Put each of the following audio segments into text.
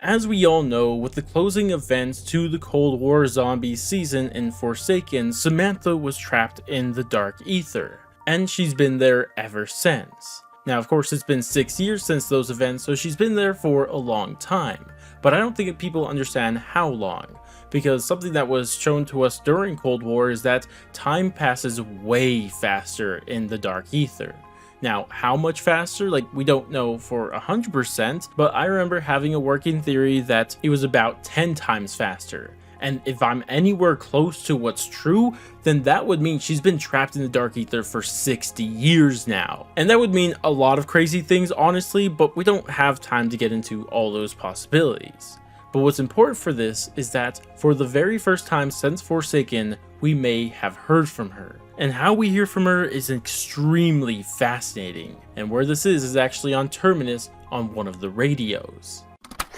As we all know, with the closing events to the Cold War zombie season in Forsaken, Samantha was trapped in the Dark Ether, and she's been there ever since. Now, of course, it's been 6 years since those events, so she's been there for a long time, but I don't think people understand how long, because something that was shown to us during Cold War is that time passes way faster in the Dark Ether. Now, how much faster? Like, we don't know for 100%, but I remember having a working theory that it was about 10 times faster. And if I'm anywhere close to what's true, then that would mean she's been trapped in the Dark Ether for 60 years now. And that would mean a lot of crazy things, honestly, but we don't have time to get into all those possibilities. But what's important for this is that for the very first time since Forsaken, we may have heard from her. And how we hear from her is extremely fascinating. And where this is actually on Terminus on one of the radios.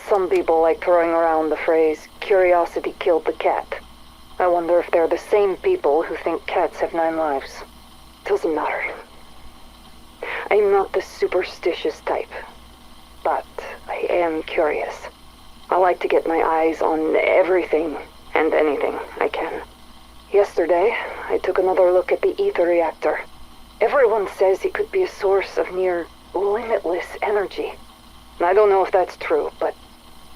Some people like throwing around the phrase, curiosity killed the cat. I wonder if they're the same people who think cats have 9 lives. Doesn't matter. I'm not the superstitious type, but I am curious. I like to get my eyes on everything and anything I can. Yesterday, I took another look at the ether reactor. Everyone says it could be a source of near limitless energy. And I don't know if that's true, but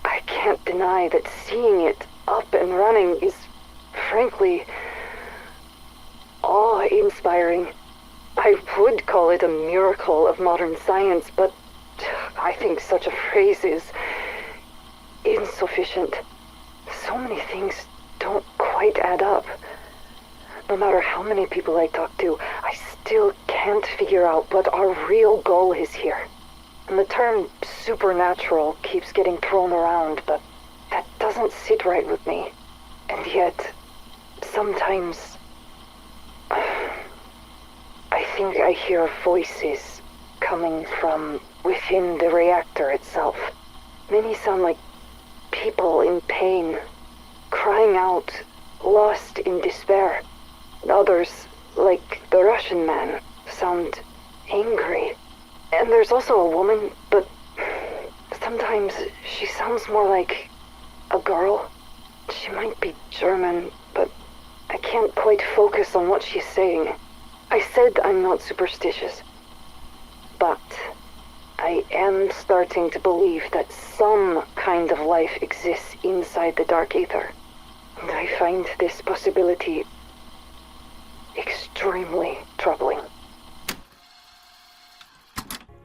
I can't deny that seeing it up and running is, frankly, awe-inspiring. I would call it a miracle of modern science, but I think such a phrase is insufficient. So many things don't quite add up. No matter how many people I talk to, I still can't figure out what our real goal is here. And the term supernatural keeps getting thrown around, but that doesn't sit right with me. And yet, sometimes, I think I hear voices coming from within the reactor itself. Many sound like people in pain, crying out, lost in despair. Others, like the Russian man, sound angry. And there's also a woman, but sometimes she sounds more like a girl. She might be German, but I can't quite focus on what she's saying. I said I'm not superstitious, but I am starting to believe that some kind of life exists inside the Dark Ether. And I find this possibility extremely troubling.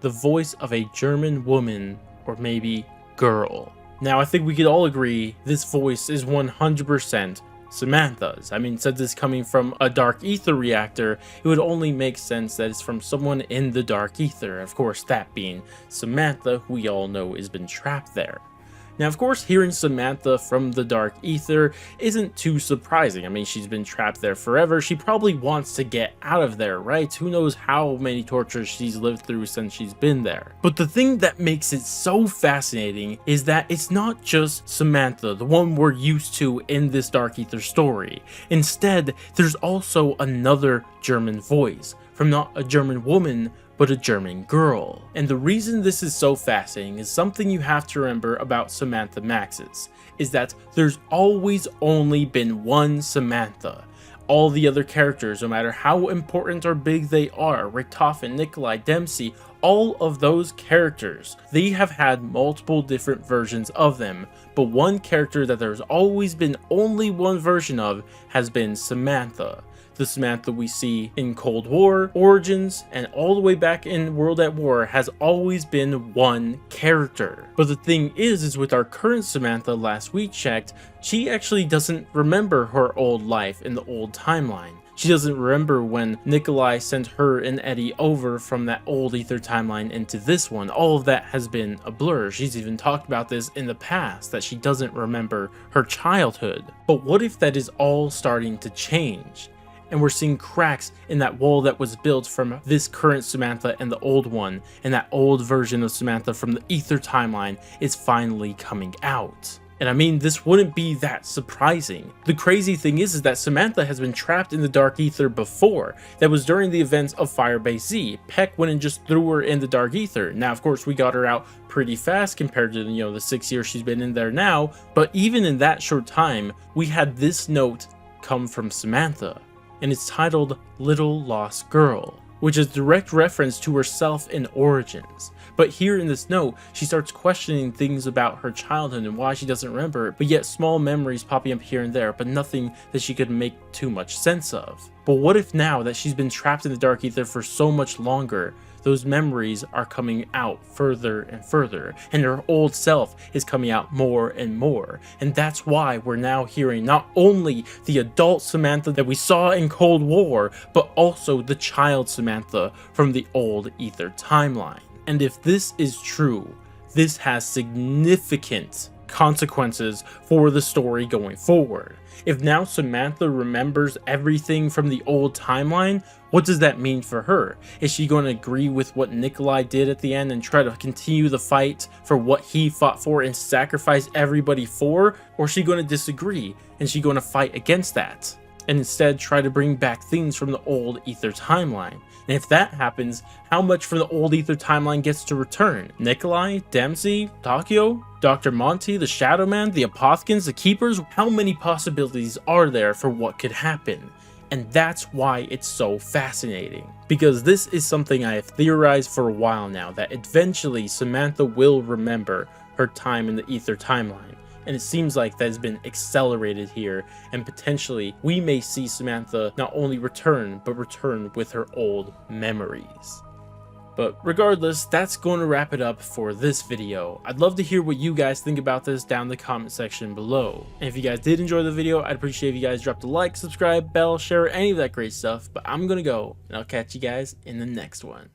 The voice of a German woman, or maybe girl. Now, I think we could all agree this voice is 100% Samantha's. I mean, since it's coming from a Dark Ether reactor, it would only make sense that it's from someone in the Dark Ether. Of course, that being Samantha, who we all know has been trapped there. Now, of course, hearing Samantha from the Dark Ether isn't too surprising. I mean, she's been trapped there forever. She probably wants to get out of there, right? Who knows how many tortures she's lived through since she's been there. But the thing that makes it so fascinating is that it's not just Samantha, the one we're used to in this Dark Ether story. Instead, there's also another German voice from not a German woman, but a German girl. And the reason this is so fascinating is something you have to remember about Samantha Maxis, is that there's always only been one Samantha. All the other characters, no matter how important or big they are, Richtofen, Nikolai, Dempsey, all of those characters, they have had multiple different versions of them, but one character that there's always been only one version of has been Samantha. The Samantha we see in Cold War, Origins, and all the way back in World at War has always been one character. But the thing is with our current Samantha, last we checked, she actually doesn't remember her old life in the old timeline. She doesn't remember when Nikolai sent her and Eddie over from that old Ether timeline into this one. All of that has been a blur. She's even talked about this in the past, that she doesn't remember her childhood. But what if that is all starting to change? And we're seeing cracks in that wall that was built from this current Samantha and the old one, and that old version of Samantha from the Ether timeline is finally coming out. And I mean, this wouldn't be that surprising. The crazy thing is that Samantha has been trapped in the Dark Ether before. That was during the events of Firebase Z. Peck went and just threw her in the Dark Ether. Now, of course, we got her out pretty fast compared to, the 6 years she's been in there now, but even in that short time, we had this note come from Samantha, and it's titled Little Lost Girl, which is direct reference to herself in Origins. But here in this note, she starts questioning things about her childhood and why she doesn't remember, but yet small memories popping up here and there, but nothing that she could make too much sense of. But what if now that she's been trapped in the dark ether for so much longer, those memories are coming out further and further, and her old self is coming out more and more. And that's why we're now hearing not only the adult Samantha that we saw in Cold War, but also the child Samantha from the old ether timeline. And if this is true, this has significant consequences for the story going forward. If now Samantha remembers everything from the old timeline, what does that mean for her? Is she going to agree with what Nikolai did at the end and try to continue the fight for what he fought for and sacrifice everybody for? Or is she going to disagree and she going to fight against that and instead try to bring back things from the old ether timeline? And if that happens, how much from the old ether timeline gets to return? Nikolai, Dempsey, Takio, Dr. Monty, the Shadow Man, the Apothekins, the Keepers? How many possibilities are there for what could happen? And that's why it's so fascinating. Because this is something I have theorized for a while now, that eventually Samantha will remember her time in the ether timeline. And it seems like that has been accelerated here, and potentially we may see Samantha not only return, but return with her old memories. But regardless, that's going to wrap it up for this video. I'd love to hear what you guys think about this down in the comment section below. And if you guys did enjoy the video, I'd appreciate if you guys dropped a like, subscribe, bell, share, any of that great stuff. But I'm going to go, and I'll catch you guys in the next one.